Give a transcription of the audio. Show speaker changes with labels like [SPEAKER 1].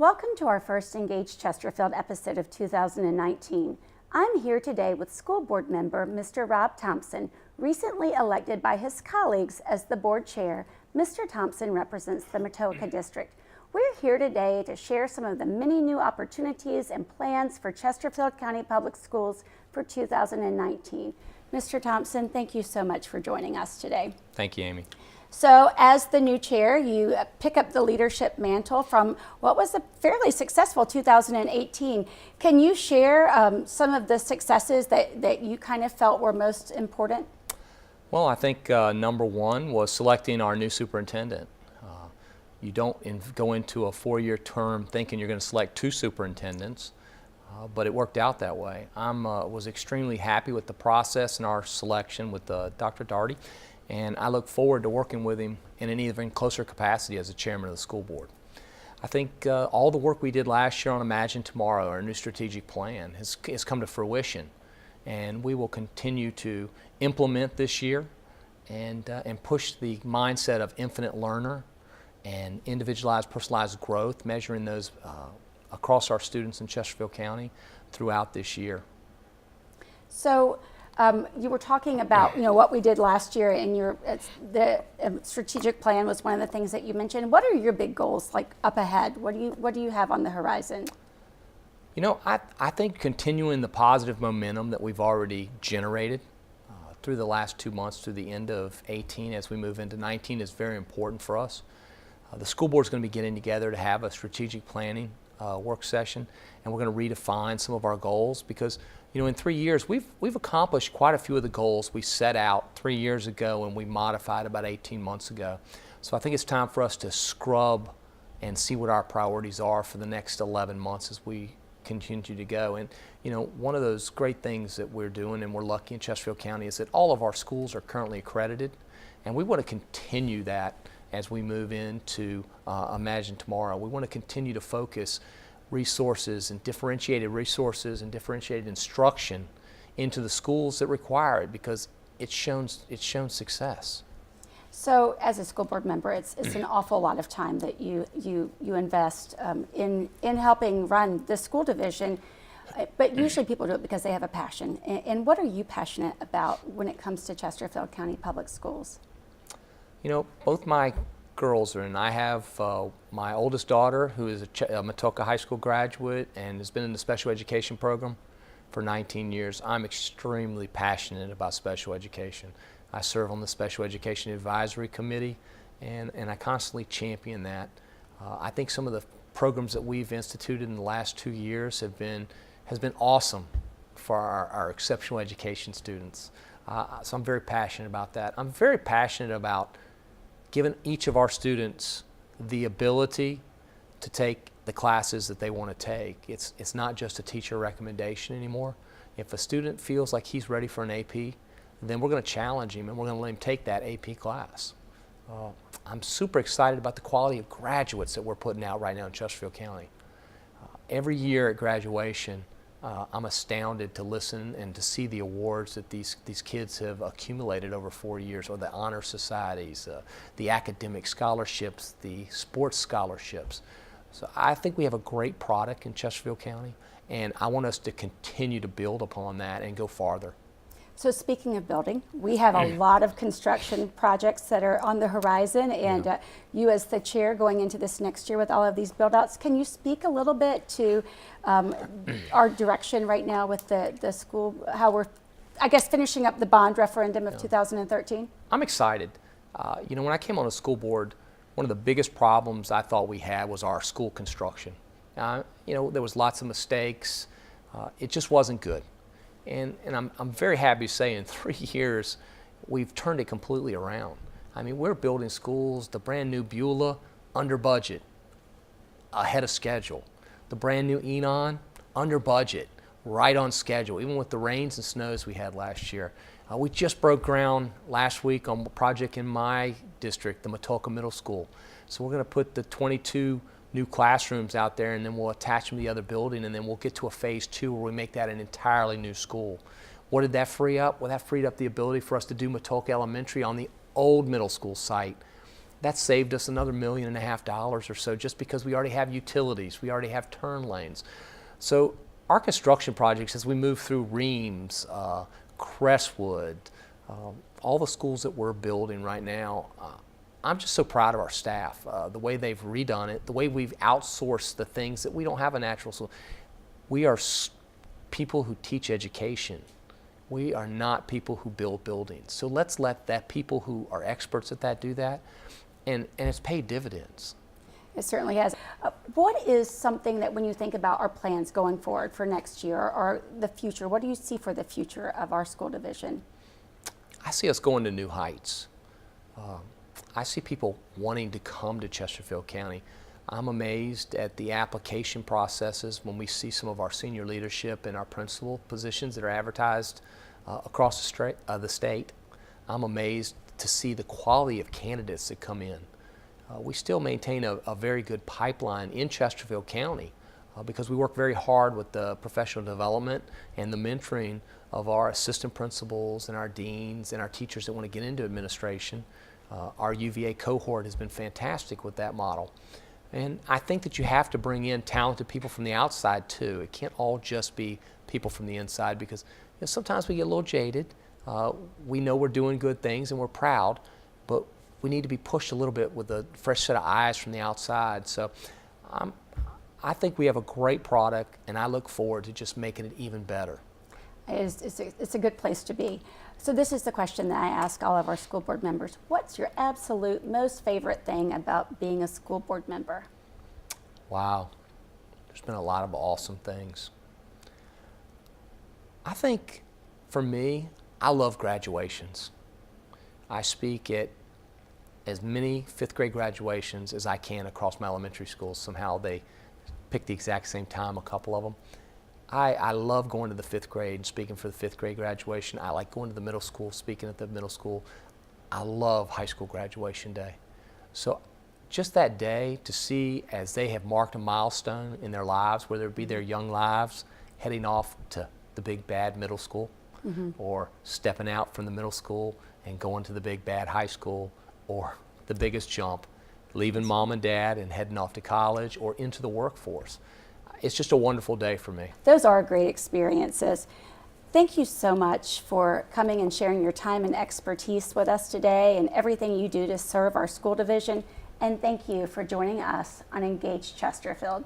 [SPEAKER 1] Welcome to our first Engage Chesterfield episode of 2019. I'm here today with school board member Mr. Rob Thompson, recently elected by his colleagues as the board chair. Mr. Thompson represents the Matoaca District. We're here today to share some of the many new opportunities and plans for Chesterfield County Public Schools for 2019. Mr. Thompson, thank you so much for joining us today.
[SPEAKER 2] Thank you, Amy.
[SPEAKER 1] So as the new chair, you pick up the leadership mantle from what was a fairly successful 2018. Can you share some of the successes that you kind of felt were most important?
[SPEAKER 2] Well, I think number one was selecting our new superintendent. You don't go into a four-year term thinking you're going to select two superintendents, but it worked out that way. I was extremely happy with the process and our selection with Dr. Daugherty. And I look forward to working with him in an even closer capacity as the chairman of the school board. I think all the work we did last year on Imagine Tomorrow, our new strategic plan, has come to fruition. And we will continue to implement this year and push the mindset of infinite learner and individualized, personalized growth, measuring those across our students in Chesterfield County throughout this year.
[SPEAKER 1] So, you were talking about what we did last year, and the strategic plan was one of the things that you mentioned. What are your big goals like up ahead? What do you have on the horizon?
[SPEAKER 2] I think continuing the positive momentum that we've already generated through the last 2 months through the end of 18 as we move into 19 is very important for us. The school board is going to be getting together to have a strategic planning work session, and we're going to redefine some of our goals because in 3 years we've accomplished quite a few of the goals we set out 3 years ago and we modified about 18 months ago. So I think it's time for us to scrub and see what our priorities are for the next 11 months as we continue to go. And one of those great things that we're doing, and we're lucky in Chesterfield County, is that all of our schools are currently accredited, and we want to continue that as we move into Imagine Tomorrow. We want to continue to focus resources and differentiated instruction into the schools that require it because it's shown success.
[SPEAKER 1] So as a school board member, it's an awful lot of time that you invest in helping run the school division, but usually people do it because they have a passion. And what are you passionate about when it comes to Chesterfield County Public Schools?
[SPEAKER 2] Both my girls are in. I have my oldest daughter who is a Matoaca High School graduate and has been in the special education program for 19 years. I'm extremely passionate about special education. I serve on the Special Education Advisory Committee and I constantly champion that. I think some of the programs that we've instituted in the last 2 years has been awesome for our exceptional education students. So I'm very passionate about that. I'm very passionate about giving each of our students the ability to take the classes that they want to take. It's not just a teacher recommendation anymore. If a student feels like he's ready for an AP, then we're going to challenge him and we're going to let him take that AP class. I'm super excited about the quality of graduates that we're putting out right now in Chesterfield County. Every year at graduation, I'm astounded to listen and to see the awards that these kids have accumulated over 4 years, or the honor societies, the academic scholarships, the sports scholarships. So I think we have a great product in Chesterfield County, and I want us to continue to build upon that and go farther.
[SPEAKER 1] So speaking of building, we have a lot of construction projects that are on the horizon, and you as the chair going into this next year with all of these build-outs, can you speak a little bit to our direction right now with the school, how we're, I guess, finishing up the bond referendum of 2013?
[SPEAKER 2] I'm excited. When I came on the school board, one of the biggest problems I thought we had was our school construction. There was lots of mistakes. It just wasn't good. And I'm very happy to say in 3 years, we've turned it completely around. I mean, we're building schools, the brand new Beulah, under budget, ahead of schedule. The brand new Enon, under budget, right on schedule, even with the rains and snows we had last year. We just broke ground last week on a project in my district, the Matoaca Middle School. So we're going to put the 22 new classrooms out there, and then we'll attach them to the other building, and then we'll get to a phase 2 where we make that an entirely new school. What did that free up? Well, that freed up the ability for us to do Matoaca Elementary on the old middle school site That saved us another $1.5 million or so just because we already have utilities, we already have turn lanes. So our construction projects, as we move through Reams, Crestwood, all the schools that we're building right now, I'm just so proud of our staff, the way they've redone it, the way we've outsourced the things that we don't have a natural school. We are people who teach education. We are not people who build buildings. So let's let that people who are experts at that do that, and it's paid dividends.
[SPEAKER 1] It certainly has. What is something that when you think about our plans going forward for next year or the future, what do you see for the future of our school division?
[SPEAKER 2] I see us going to new heights. I see people wanting to come to Chesterfield County. I'm amazed at the application processes when we see some of our senior leadership and our principal positions that are advertised across the state. I'm amazed to see the quality of candidates that come in. We still maintain a very good pipeline in Chesterfield County because we work very hard with the professional development and the mentoring of our assistant principals and our deans and our teachers that want to get into administration. Our UVA cohort has been fantastic with that model. And I think that you have to bring in talented people from the outside too. It can't all just be people from the inside because sometimes we get a little jaded. We know we're doing good things and we're proud, but we need to be pushed a little bit with a fresh set of eyes from the outside. So I think we have a great product, and I look forward to just making it even better.
[SPEAKER 1] It's a good place to be. So this is the question that I ask all of our school board members. What's your absolute most favorite thing about being a school board member?
[SPEAKER 2] Wow, there's been a lot of awesome things. I think for me, I love graduations. I speak at as many fifth grade graduations as I can across my elementary schools. Somehow they pick the exact same time, a couple of them. I love going to the fifth grade and speaking for the fifth grade graduation. I like going to the middle school, speaking at the middle school. I love high school graduation day. So just that day to see as they have marked a milestone in their lives, whether it be their young lives heading off to the big bad middle school or stepping out from the middle school and going to the big bad high school, or the biggest jump, leaving mom and dad and heading off to college or into the workforce. It's just a wonderful day for me.
[SPEAKER 1] Those are great experiences. Thank you so much for coming and sharing your time and expertise with us today and everything you do to serve our school division. And thank you for joining us on Engage Chesterfield.